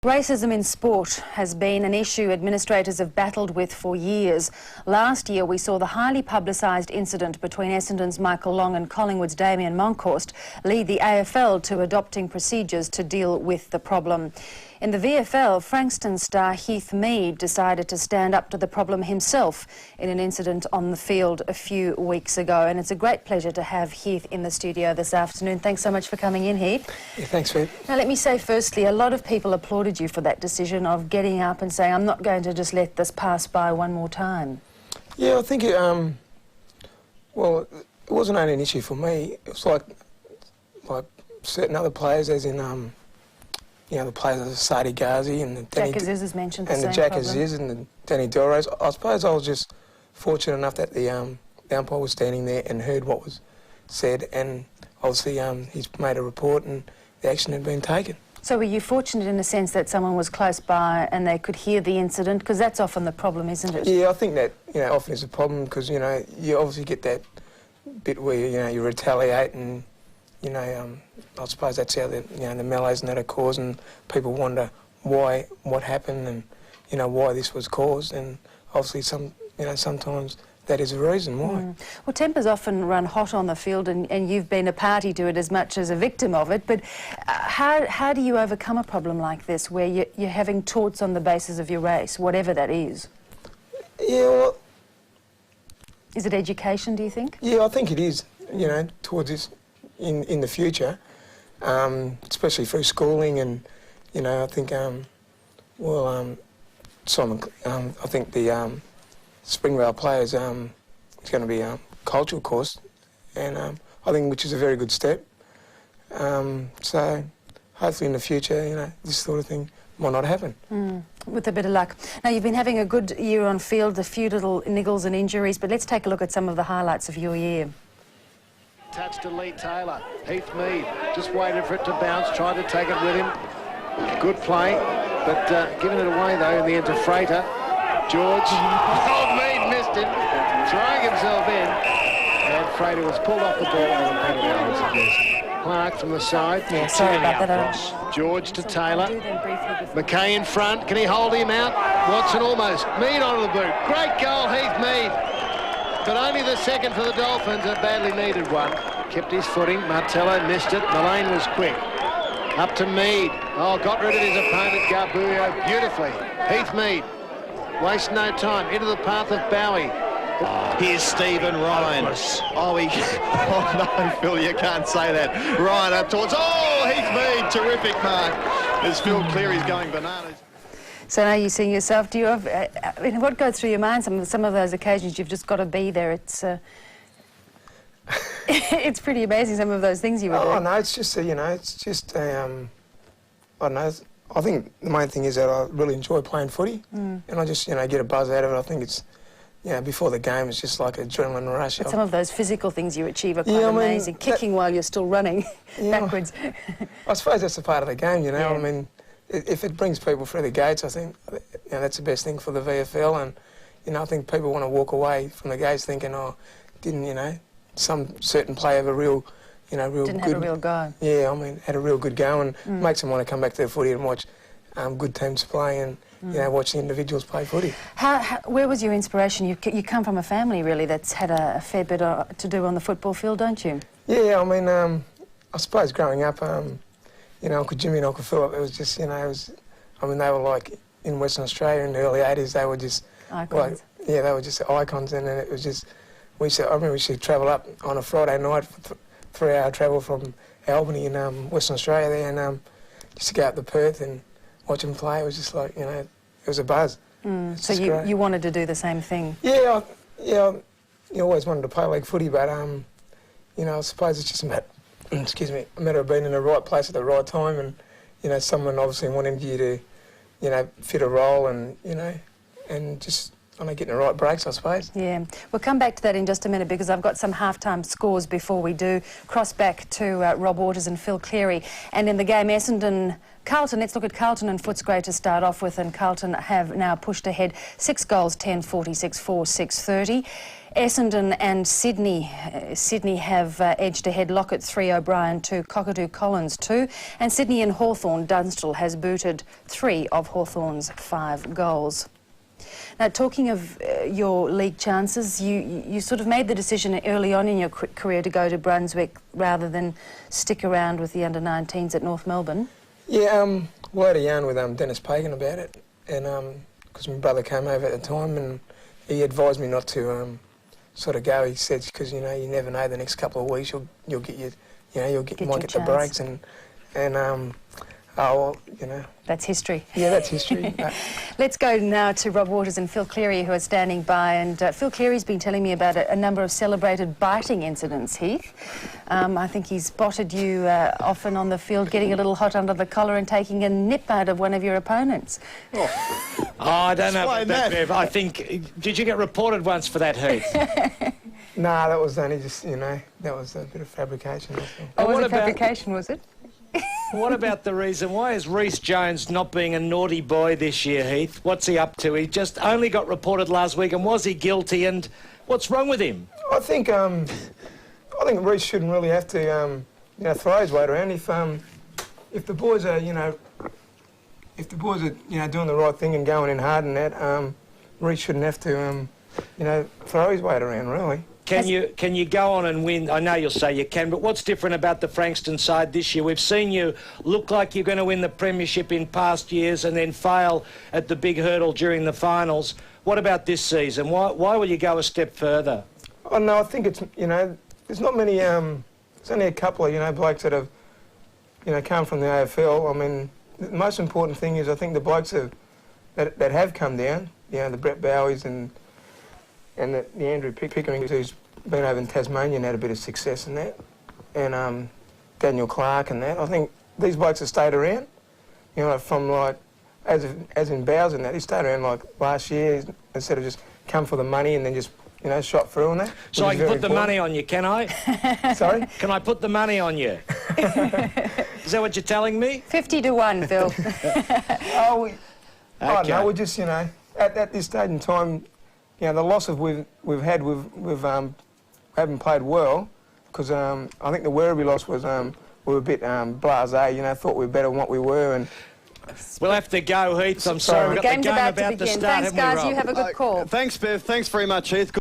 Racism in sport has been an issue administrators have battled with for years. Last year we saw the highly publicised incident between Essendon's Michael Long and Collingwood's Damien Monkhorst lead the AFL to adopting procedures to deal with the problem. In the VFL, Frankston star Heath Mead decided to stand up to the problem himself in an incident on the field a few weeks ago. And it's a great pleasure to have Heath in the studio this afternoon. Thanks so much for coming in, Heath. Yeah, thanks, Fred. Now, let me say firstly, a lot of people applauded you for that decision of getting up and saying, I'm not going to just let this pass by one more time. Yeah, I think it, well, it wasn't only an issue for me. It was like certain other players, as in, you know, the players of Sadi Ghazi and the Jack Aziz has mentioned the and same the Jack problem. Aziz and the Danny Delrose. I suppose I was just fortunate enough that the umpire was standing there and heard what was said, and obviously he's made a report and the action had been taken. So were you fortunate in the sense that someone was close by and they could hear the incident? Because that's often the problem, isn't it? Yeah, I think that, you know, often is a problem because, you know, you obviously get that bit where, you know, you retaliate and, you know, I suppose that's how the, you know, the melees and that are caused, and people wonder why, what happened, and, you know, why this was caused, and obviously sometimes that is a reason why. Well, tempers often run hot on the field, and you've been a party to it as much as a victim of it, but how do you overcome a problem like this where you're having taunts on the basis of your race, whatever that is? Yeah, well... Is it education, do you think? Yeah, I think it is, you know, towards this in the future, especially through schooling, and, you know, I think, Simon, I think the Springvale players is going to be a cultural course, and I think which is a very good step. So hopefully in the future, you know, this sort of thing might not happen. With a bit of luck. Now, you've been having a good year on field, a few little niggles and injuries, but let's take a look at some of the highlights of your year. Touch to Lee Taylor. Heath Mead just waited for it to bounce, tried to take it with him. Good play, but giving it away though in the end to Frater. George. Oh, Mead missed him, throwing himself in, and Frater was pulled off the ball on a penalty, I would suggest. Clark from the side. Yeah, sorry about that. George to Taylor. McKay in front. Can he hold him out? Watson almost. Mead onto the boot. Great goal, Heath Mead. But only the second for the Dolphins, a badly needed one. Kept his footing. Martello missed it. Mullane was quick. Up to Mead. Oh, got rid of his opponent, Garbuio, beautifully. Heath Mead. Waste no time. Into the path of Bowie. Here's Stephen Ryan. Oh, no, Phil, you can't say that. Ryan up towards... Oh, Heath Mead, terrific mark. As Phil Cleary's going bananas. So now you're seeing yourself, do you have... I mean, what goes through your mind? Some of those occasions you've just got to be there. It's... it's pretty amazing, some of those things you were doing. Oh, no, it's just, you know, it's just, I don't know, I think the main thing is that I really enjoy playing footy, and I just, you know, get a buzz out of it. I think it's, you know, before the game, it's just like an adrenaline rush. But some of those physical things you achieve are quite amazing. Kicking while you're still running backwards. I suppose that's a part of the game, you know. Yeah. I mean, if it brings people through the gates, I think, you know, that's the best thing for the VFL, and, you know, I think people want to walk away from the gates thinking, oh, didn't, you know, some certain player have a real, you know, Didn't have a real go. Yeah, I mean, had a real good go, and makes them want to come back to the footy and watch good teams play, and you know, watch the individuals play footy. Where was your inspiration? You come from a family really that's had a fair bit to do on the football field, don't you? Yeah, I mean, I suppose growing up, you know, Uncle Jimmy and Uncle Philip, it was just, you know, I mean, they were like in Western Australia in the early 80s. They were just icons. Like, yeah, they were just icons, and it was just. I remember we used to travel up on a Friday night for 3-hour travel from Albany in Western Australia there, and used to go up to Perth and watch them play. It was just like, you know, it was a buzz. So you wanted to do the same thing? Yeah, you always wanted to play league footy, but you know, I suppose it's just a matter of being in the right place at the right time, and you know, someone obviously wanted you to, you know, fit a role, and you know, and just getting the right breaks, I suppose. Yeah, we'll come back to that in just a minute because I've got some half-time scores before we do. Cross back to Rob Waters and Phil Cleary. And in the game, Essendon-Carlton, let's look at Carlton and Footscray to start off with, and Carlton have now pushed ahead 6 goals, 10-46, 4-6-30. Essendon and Sydney. Sydney have edged ahead. Lockett 3, O'Brien 2, Cockatoo Collins 2. And Sydney and Hawthorn, Dunstall has booted 3 of Hawthorn's 5 goals. Now, talking of your league chances, you sort of made the decision early on in your career to go to Brunswick rather than stick around with the under-19s at North Melbourne. Yeah, we had a yarn with Dennis Pagan about it, and because my brother came over at the time, and he advised me not to sort of go. He said, because you never know, the next couple of weeks you'll get the breaks, and oh, well, That's history. Yeah, that's history. Let's go now to Rob Waters and Phil Cleary, who are standing by. And Phil Cleary's been telling me about a number of celebrated biting incidents, Heath. I think he's spotted you often on the field getting a little hot under the collar and taking a nip out of one of your opponents. Oh, I don't know about that, Bev. I think, did you get reported once for that, Heath? Nah, that was only just, that was a bit of fabrication. Oh, was it fabrication, was it? What about the reason? Why is Rhys Jones not being a naughty boy this year, Heath? What's he up to? He just only got reported last week, and was he guilty? And what's wrong with him? I think Rhys shouldn't really have to throw his weight around. If the boys are doing the right thing and going in hard and that, Rhys shouldn't have to throw his weight around, really. Can you go on and win? I know you'll say you can, but what's different about the Frankston side this year? We've seen you look like you're going to win the premiership in past years and then fail at the big hurdle during the finals. What about this season? Why will you go a step further? Oh, no, I think it's, there's not many, there's only a couple of, blokes that have, come from the AFL. I mean, the most important thing is I think the blokes that have come down, the Brett Bowies and the Andrew Pickering, who's been over in Tasmania and had a bit of success in that, and Daniel Clark and that. I think these blokes have stayed around, from as in Bowes and that. He stayed around like last year instead of just come for the money and then just, shot through and that. So I can put the money on you, can I? Sorry? Can I put the money on you? Is that what you're telling me? 50 to 1, Phil. Okay. No, we're just, at this stage in time, the losses we've had, we haven't played well, because I think the Werribee loss was we were a bit blasé, thought we were better than what we were. And we'll have to go, Heath. I'm sorry, we've got the game about to start. Thanks, guys. You have a good call. Thanks, Bev. Thanks very much, Heath.